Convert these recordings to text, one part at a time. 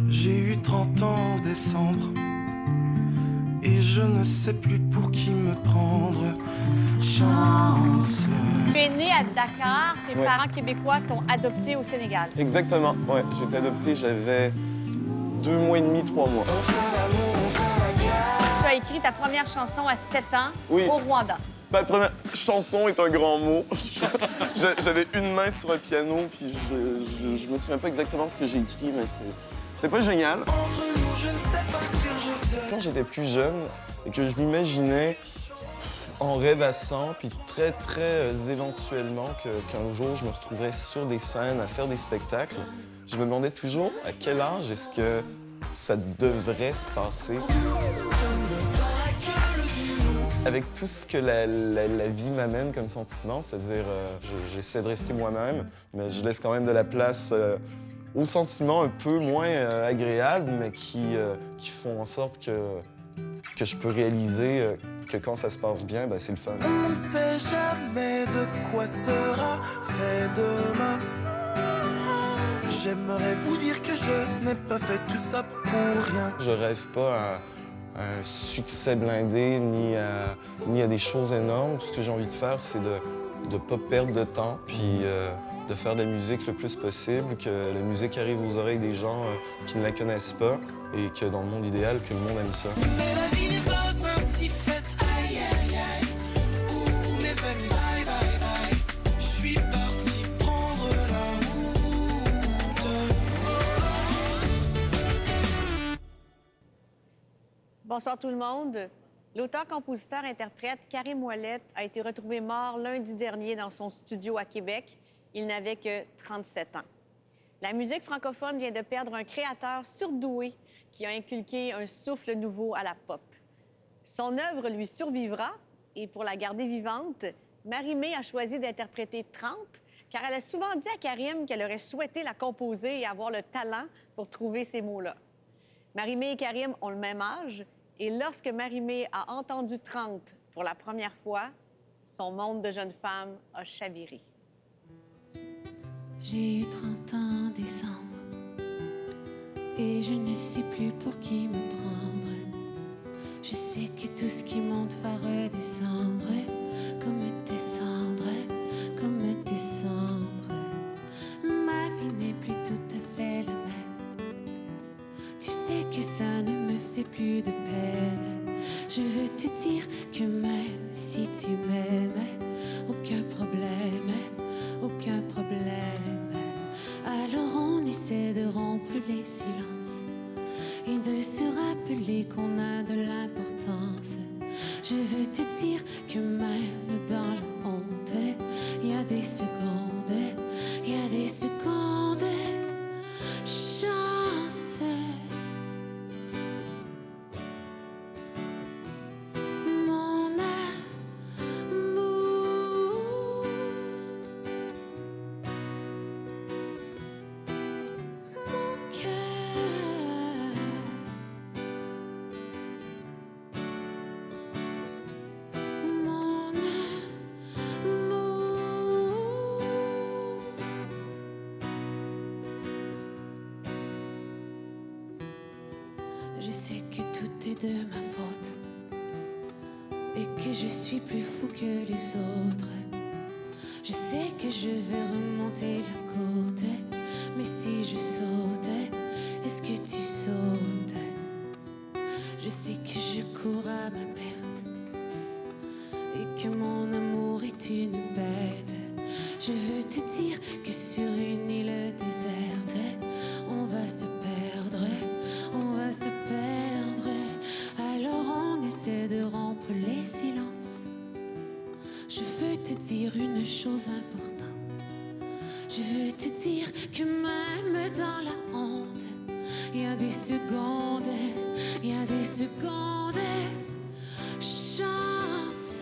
J'ai eu 30 ans en décembre et je ne sais plus pour qui me prendre. Chance. Tu es né à Dakar, tes Ouais. parents québécois t'ont adopté au Sénégal. Exactement, ouais. J'ai été adopté, j'avais 2 mois et demi, 3 mois. On fait l'amour, on fait la guerre. Tu as écrit ta première chanson à 7 ans Oui. au Rwanda. Ma première chanson est un grand mot. J'avais une main sur un piano, puis je me souviens pas exactement ce que j'ai écrit, mais c'était pas génial. Entre nous, je ne sais pas dire je t'aime. Quand j'étais plus jeune et que je m'imaginais en rêvassant, puis très, éventuellement qu'un jour je me retrouverais sur des scènes à faire des spectacles, je me demandais toujours à quel âge est-ce que ça devrait se passer. Avec tout ce que la vie m'amène comme sentiment, c'est-à-dire j'essaie de rester moi-même, mais je laisse quand même de la place aux sentiments un peu moins agréables, mais qui font en sorte que je peux réaliser que quand ça se passe bien, ben, c'est le fun. On ne sait jamais de quoi sera fait demain. J'aimerais vous dire que je n'ai pas fait tout ça pour rien. Je rêve pas à un succès blindé ni à des choses énormes. Tout ce que j'ai envie de faire, c'est de pas perdre de temps, puis de faire de la musique le plus possible, que la musique arrive aux oreilles des gens qui ne la connaissent pas et que dans le monde idéal, que le monde aime ça. Mais la vie n'est pas ainsi faite. Aïe, aïe, aïe. Ouh, mes amis, bye, bye, bye. Je suis parti prendre la route. Bonsoir tout le monde. L'auteur-compositeur-interprète Karim Ouellet a été retrouvé mort lundi dernier dans son studio à Québec. Il n'avait que 37 ans. La musique francophone vient de perdre un créateur surdoué qui a inculqué un souffle nouveau à la pop. Son œuvre lui survivra et pour la garder vivante, Marie-Mé a choisi d'interpréter 30 car elle a souvent dit à Karim qu'elle aurait souhaité la composer et avoir le talent pour trouver ces mots-là. Marie-Mé et Karim ont le même âge et lorsque Marie-Mé a entendu 30 pour la première fois, son monde de jeune femme a chaviré. J'ai eu 30 ans en décembre et je ne sais plus pour qui me prendre. Je sais que tout ce qui monte va redescendre comme descendre, comme descendre. Ma vie n'est plus tout à fait la même. Tu sais que ça ne me fait plus de peine. Je veux te dire que même si tu m'aimes, aucun problème, aucun problème. Alors on essaie de rompre les silences et de se rappeler qu'on a de l'importance. Je veux te dire que même dans la honte, il y a des secondes, il y a des secondes. Chance. Mon amour. Mon cœur. Mon amour. Je sais que tout est de ma faute et que je suis plus fou que les autres. Je sais que je veux remonter la côte, mais si je saute, est-ce que tu sautes? Je sais que je cours à ma perte et que mon amour est une bête. Je veux te dire que sur une île déserte, on va se perdre, on va se perdre. Alors on essaie de rompre les silences. Je veux te dire une chose importante. Je veux te dire que même dans la honte, il y a des secondes, il y a des secondes. Chance.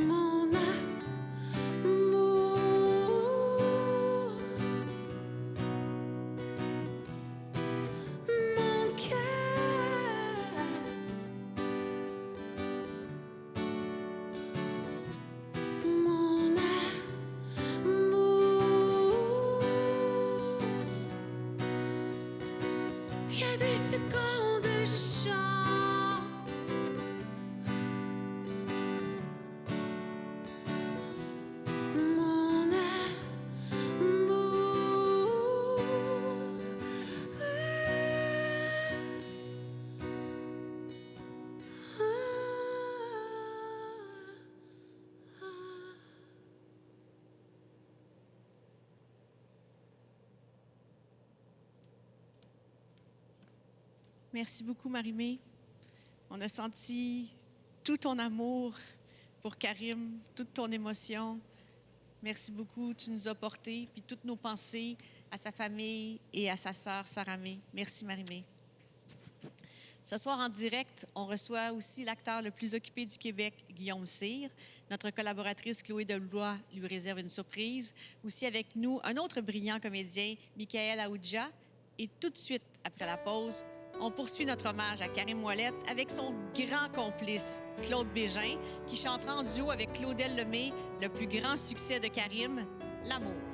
Mon amour. Mon cœur. Mon amour. camp de chance. Mon Merci beaucoup, Marie-Mé. On a senti tout ton amour pour Karim, toute ton émotion. Merci beaucoup. Tu nous as portés, puis toutes nos pensées à sa famille et à sa sœur Sarah-Mé. Merci, Marie-Mé. Ce soir, en direct, on reçoit aussi l'acteur le plus occupé du Québec, Guillaume Cyr. Notre collaboratrice Chloé Deblois lui réserve une surprise. Aussi avec nous, un autre brillant comédien, Michael Aoudja. Et tout de suite, après la pause, on poursuit notre hommage à Karim Ouellette avec son grand complice, Claude Bégin, qui chantera en duo avec Claudel Lemay le plus grand succès de Karim, L'amour.